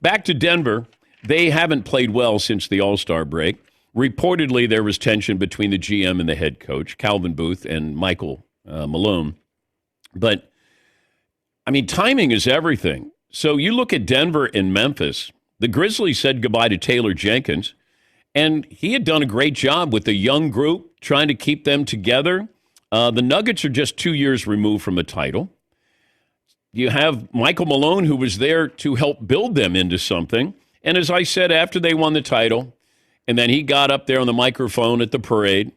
Back to Denver. They haven't played well since the All-Star break. Reportedly, there was tension between the GM and the head coach, Calvin Booth and Michael Malone. But, I mean, timing is everything. So you look at Denver and Memphis. The Grizzlies said goodbye to Taylor Jenkins, and he had done a great job with the young group, trying to keep them together. The Nuggets are just 2 years removed from a title. You have Michael Malone, who was there to help build them into something. And as I said, after they won the title, and then he got up there on the microphone at the parade,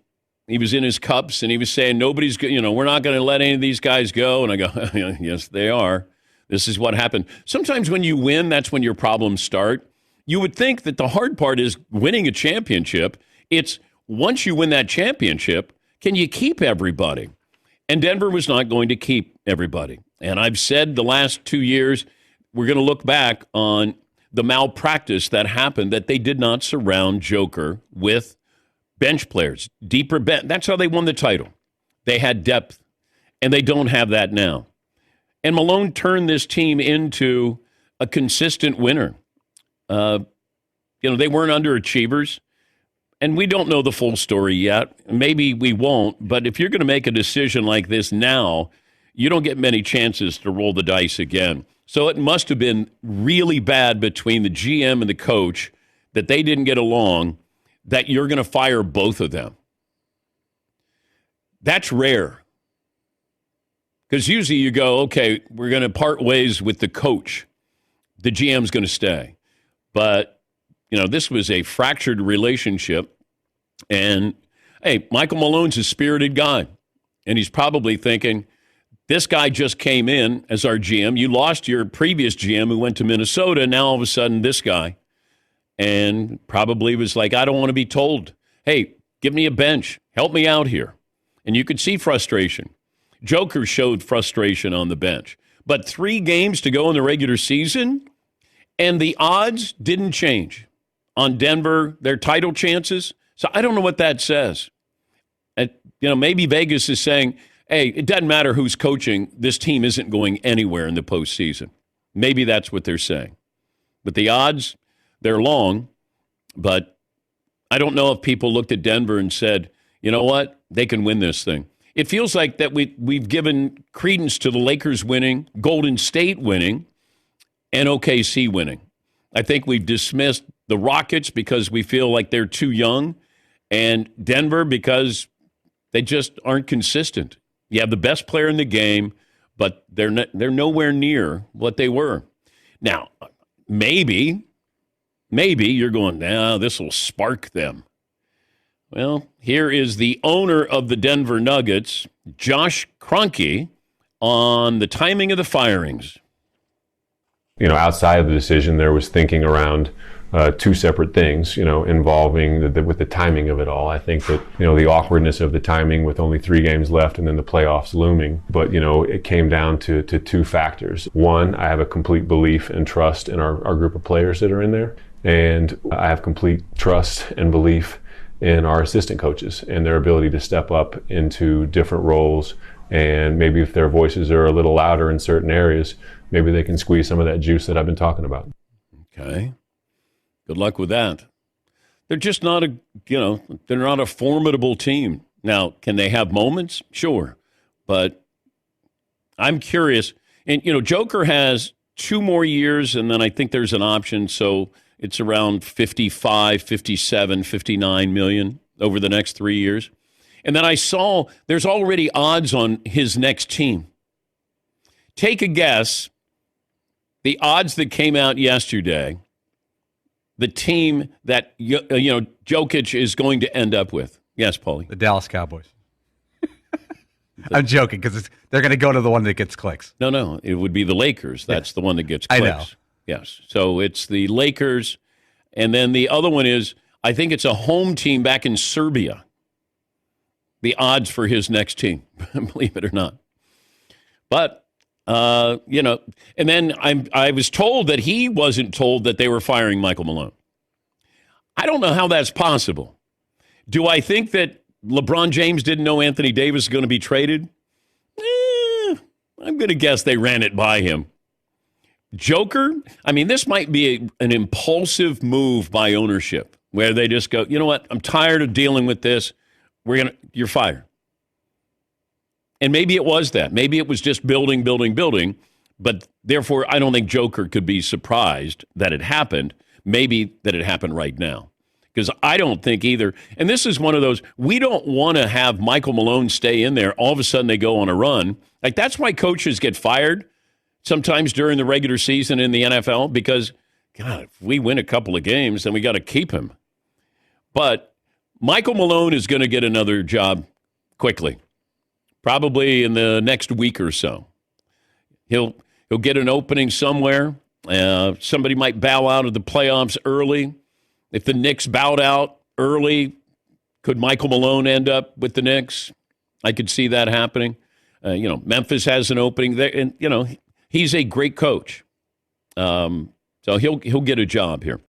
he was in his cups, and he was saying, we're not going to let any of these guys go. And I go, yes, they are. This is what happened. Sometimes when you win, that's when your problems start. You would think that the hard part is winning a championship. It's once you win that championship, can you keep everybody? And Denver was not going to keep everybody. And I've said the last 2 years, we're going to look back on the malpractice that happened, that they did not surround Joker with bench players, deeper bench. That's how they won the title. They had depth, and they don't have that now. And Malone turned this team into a consistent winner. They weren't underachievers, and we don't know the full story yet. Maybe we won't, but if you're going to make a decision like this now, you don't get many chances to roll the dice again. So it must have been really bad between the GM and the coach that they didn't get along, that you're going to fire both of them. That's rare. Because usually you go, okay, we're going to part ways with the coach. The GM's going to stay. But, this was a fractured relationship. And, hey, Michael Malone's a spirited guy. And he's probably thinking, this guy just came in as our GM. You lost your previous GM who went to Minnesota. Now all of a sudden this guy. And probably was like, I don't want to be told, hey, give me a bench. Help me out here. And you could see frustration. Joker showed frustration on the bench. But 3 games to go in the regular season, and the odds didn't change on Denver, their title chances. So I don't know what that says. Maybe Vegas is saying, hey, it doesn't matter who's coaching. This team isn't going anywhere in the postseason. Maybe that's what they're saying. But the odds, they're long. But I don't know if people looked at Denver and said, you know what? They can win this thing. It feels like that we've given credence to the Lakers winning, Golden State winning, and OKC winning. I think we've dismissed the Rockets because we feel like they're too young, and Denver because they just aren't consistent. You have the best player in the game, but they're nowhere near what they were. Now, maybe you're going, this will spark them. Well, here is the owner of the Denver Nuggets, Josh Kroenke, on the timing of the firings. Outside of the decision, there was thinking around 2 separate things, involving with the timing of it all. I think that, the awkwardness of the timing with only 3 games left and then the playoffs looming. But, it came down to 2 factors. One, I have a complete belief and trust in our group of players that are in there. And I have complete trust and belief in our assistant coaches and their ability to step up into different roles. And maybe if their voices are a little louder in certain areas, maybe they can squeeze some of that juice that I've been talking about. Okay. Good luck with that. They're just not they're not a formidable team. Now, can they have moments? Sure. But I'm curious. And, Joker has 2 more years, and then I think there's an option. So it's around 55, 57, 59 million over the next 3 years. And then I saw there's already odds on his next team. Take a guess. The odds that came out yesterday, the team that, Jokic is going to end up with. Yes, Paulie. The Dallas Cowboys. I'm joking because they're going to go to the one that gets clicks. No, it would be the Lakers. That's the one that gets clicks. I know. Yes. So it's the Lakers. And then the other one is, I think it's a home team back in Serbia. The odds for his next team, believe it or not. But, and then I was told that he wasn't told that they were firing Michael Malone. I don't know how that's possible. Do I think that LeBron James didn't know Anthony Davis was going to be traded? I'm going to guess they ran it by him. Joker, I mean, this might be an impulsive move by ownership where they just go, you know what? I'm tired of dealing with this. You're fired. And maybe it was that. Maybe it was just building. But therefore, I don't think Joker could be surprised that it happened. Maybe that it happened right now. Because I don't think either. And this is one of those, we don't want to have Michael Malone stay in there. All of a sudden they go on a run. Like, that's why coaches get fired sometimes during the regular season in the NFL. Because, God, if we win a couple of games, then we got to keep him. But Michael Malone is going to get another job quickly. Probably in the next week or so. He'll get an opening somewhere. Somebody might bow out of the playoffs early. If the Knicks bowed out early, could Michael Malone end up with the Knicks? I could see that happening. Memphis has an opening there, and he's a great coach. So he'll get a job here.